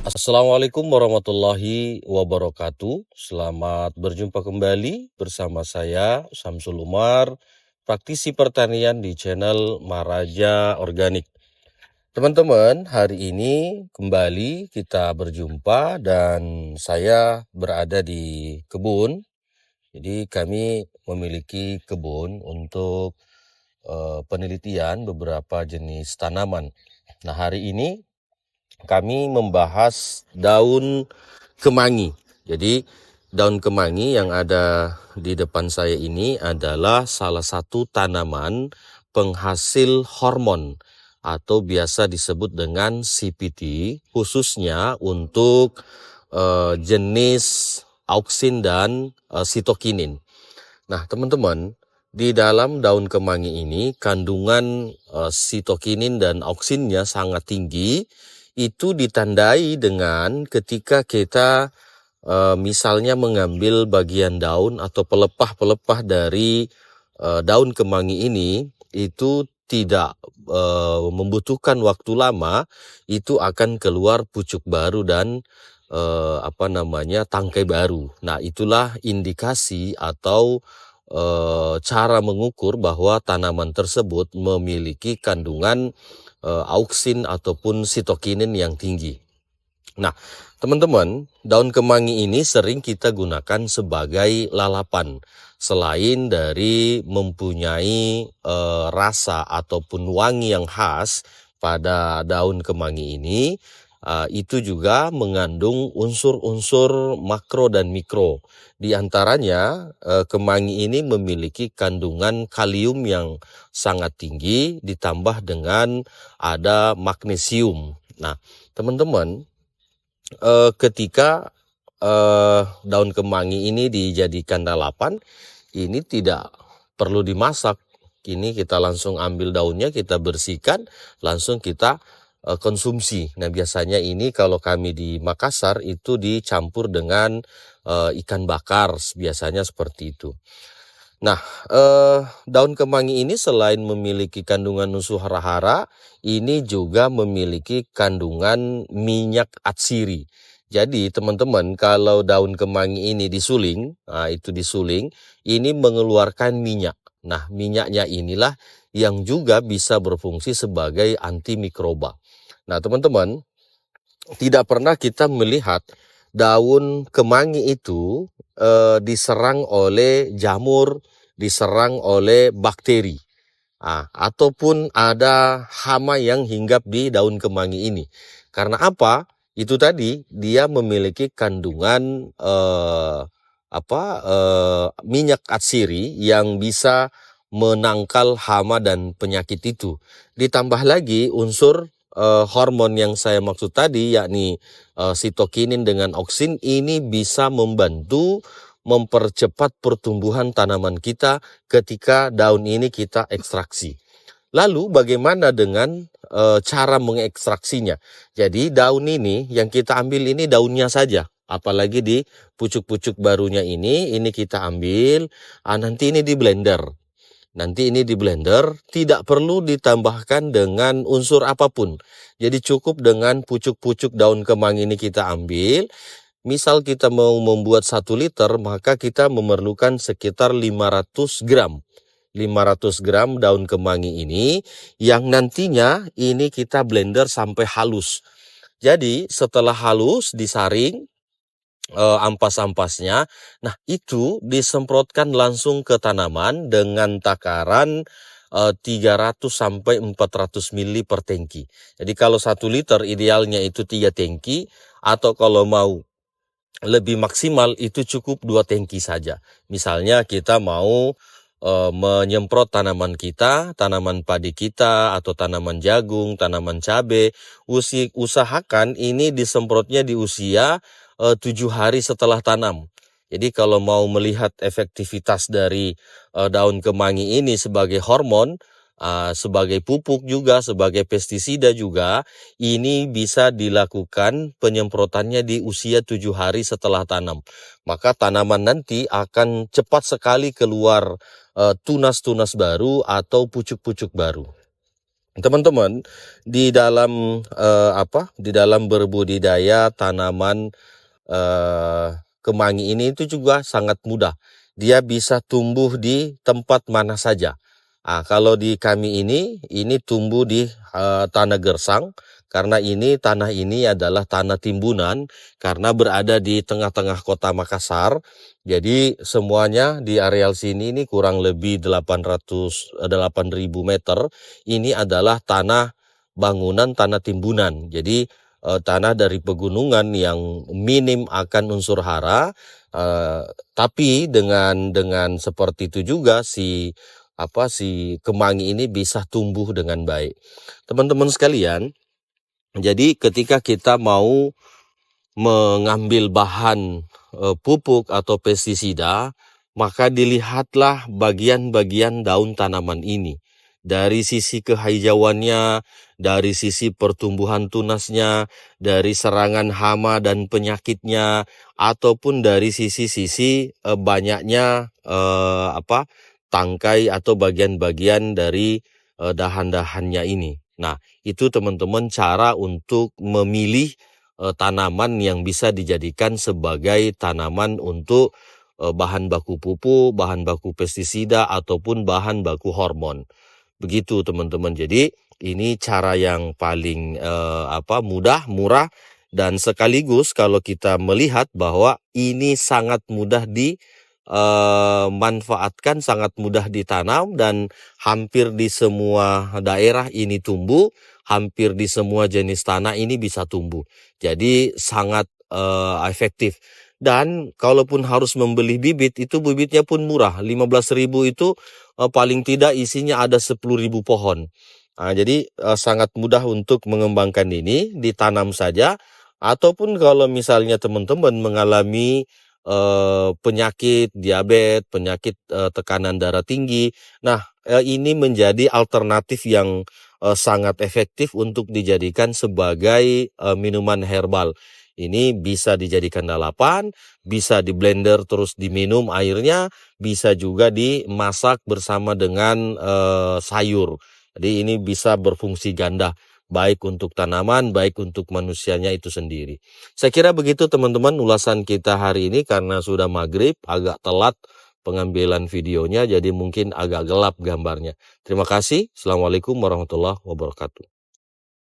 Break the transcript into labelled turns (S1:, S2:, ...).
S1: Assalamualaikum warahmatullahi wabarakatuh. Selamat berjumpa kembali bersama saya Samsul Umar, praktisi pertanian di channel Maraja Organik. Teman-teman, hari ini kembali kita berjumpa dan saya berada di kebun. Jadi kami memiliki kebun untuk penelitian beberapa jenis tanaman. Nah, hari ini kami membahas daun kemangi. Jadi daun kemangi yang ada di depan saya ini adalah salah satu tanaman penghasil hormon atau biasa disebut dengan CPT, khususnya untuk jenis auksin dan sitokinin. Nah, teman-teman, di dalam daun kemangi ini kandungan sitokinin dan auksinnya sangat tinggi. Itu ditandai dengan ketika kita misalnya mengambil bagian daun atau pelepah-pelepah dari daun kemangi ini, itu tidak membutuhkan waktu lama, itu akan keluar pucuk baru dan tangkai baru. Nah, itulah indikasi atau cara mengukur bahwa tanaman tersebut memiliki kandungan auksin ataupun sitokinin yang tinggi. Nah, teman-teman, daun kemangi ini sering kita gunakan sebagai lalapan. Selain dari mempunyai rasa ataupun wangi yang khas pada daun kemangi ini, itu juga mengandung unsur-unsur makro dan mikro. Di antaranya, kemangi ini memiliki kandungan kalium yang sangat tinggi ditambah dengan ada magnesium. Nah, teman-teman, ketika daun kemangi ini dijadikan lalapan, ini tidak perlu dimasak. Ini kita langsung ambil daunnya, kita bersihkan, langsung kita konsumsi. Nah, biasanya ini kalau kami di Makassar itu dicampur dengan ikan bakar, biasanya seperti itu. Nah, daun kemangi ini selain memiliki kandungan unsur hara-hara, ini juga memiliki kandungan minyak atsiri. Jadi teman-teman, kalau daun kemangi ini disuling, ini mengeluarkan minyak. Nah, minyaknya inilah yang juga bisa berfungsi sebagai antimikroba. Nah, teman-teman, tidak pernah kita melihat daun kemangi itu diserang oleh jamur, diserang oleh bakteri, ataupun ada hama yang hinggap di daun kemangi ini. Karena apa? Itu tadi dia memiliki kandungan minyak atsiri yang bisa menangkal hama dan penyakit itu. Ditambah lagi unsur hormon yang saya maksud tadi, yakni sitokinin dengan auksin, ini bisa membantu mempercepat pertumbuhan tanaman kita ketika daun ini kita ekstraksi. Lalu bagaimana dengan cara mengekstraksinya? Jadi daun ini yang kita ambil ini daunnya saja. Apalagi di pucuk-pucuk barunya ini kita ambil, nanti ini di blender. Nanti ini di blender, tidak perlu ditambahkan dengan unsur apapun. Jadi cukup dengan pucuk-pucuk daun kemangi ini kita ambil. Misal kita mau membuat 1 liter, maka kita memerlukan sekitar 500 gram. 500 gram daun kemangi ini yang nantinya ini kita blender sampai halus. Jadi setelah halus disaring ampas-ampasnya, nah itu disemprotkan langsung ke tanaman dengan takaran 300 sampai 400 ml per tangki. Jadi kalau 1 liter idealnya itu 3 tangki, atau kalau mau lebih maksimal itu cukup 2 tangki saja. Misalnya kita mau menyemprot tanaman kita, tanaman padi kita, atau tanaman jagung, tanaman cabai, usahakan ini disemprotnya di usia 7 hari setelah tanam. Jadi kalau mau melihat efektivitas dari daun kemangi ini sebagai hormon, sebagai pupuk juga, sebagai pestisida juga, ini bisa dilakukan penyemprotannya di usia 7 hari setelah tanam. Maka tanaman nanti akan cepat sekali keluar tunas-tunas baru atau pucuk-pucuk baru. Teman-teman, di dalam berbudidaya tanaman kemangi ini itu juga sangat mudah. Dia bisa tumbuh di tempat mana saja. Kalau di kami ini tumbuh di tanah gersang, karena tanah ini adalah tanah timbunan, karena berada di tengah-tengah kota Makassar. Jadi semuanya di areal sini ini kurang lebih 8.000 meter. Ini adalah tanah bangunan, tanah timbunan. Jadi tanah dari pegunungan yang minim akan unsur hara, tapi dengan seperti itu juga si kemangi ini bisa tumbuh dengan baik. Teman-teman sekalian, jadi ketika kita mau mengambil bahan pupuk atau pestisida, maka dilihatlah bagian-bagian daun tanaman ini. Dari sisi kehijauannya, dari sisi pertumbuhan tunasnya, dari serangan hama dan penyakitnya, ataupun dari sisi-sisi banyaknya tangkai atau bagian-bagian dari dahan-dahannya ini. Nah, itu teman-teman cara untuk memilih tanaman yang bisa dijadikan sebagai tanaman untuk bahan baku pupuk, bahan baku pestisida, ataupun bahan baku hormon. Begitu teman-teman. Jadi ini cara yang paling mudah, murah, dan sekaligus kalau kita melihat bahwa ini sangat mudah dimanfaatkan, sangat mudah ditanam, dan hampir di semua daerah ini tumbuh, hampir di semua jenis tanah ini bisa tumbuh. Jadi sangat efektif. Dan kalaupun harus membeli bibit, itu bibitnya pun murah. 15.000 itu paling tidak isinya ada 10.000 pohon. Jadi sangat mudah untuk mengembangkan ini, ditanam saja. Ataupun kalau misalnya teman-teman mengalami penyakit diabetes, penyakit tekanan darah tinggi, nah ini menjadi alternatif yang sangat efektif untuk dijadikan sebagai minuman herbal. Ini bisa dijadikan lalapan, bisa di blender terus diminum airnya, bisa juga dimasak bersama dengan sayur. Jadi ini bisa berfungsi ganda, baik untuk tanaman, baik untuk manusianya itu sendiri. Saya kira begitu teman-teman ulasan kita hari ini, karena sudah maghrib, agak telat pengambilan videonya, jadi mungkin agak gelap gambarnya. Terima kasih. Assalamualaikum warahmatullahi wabarakatuh.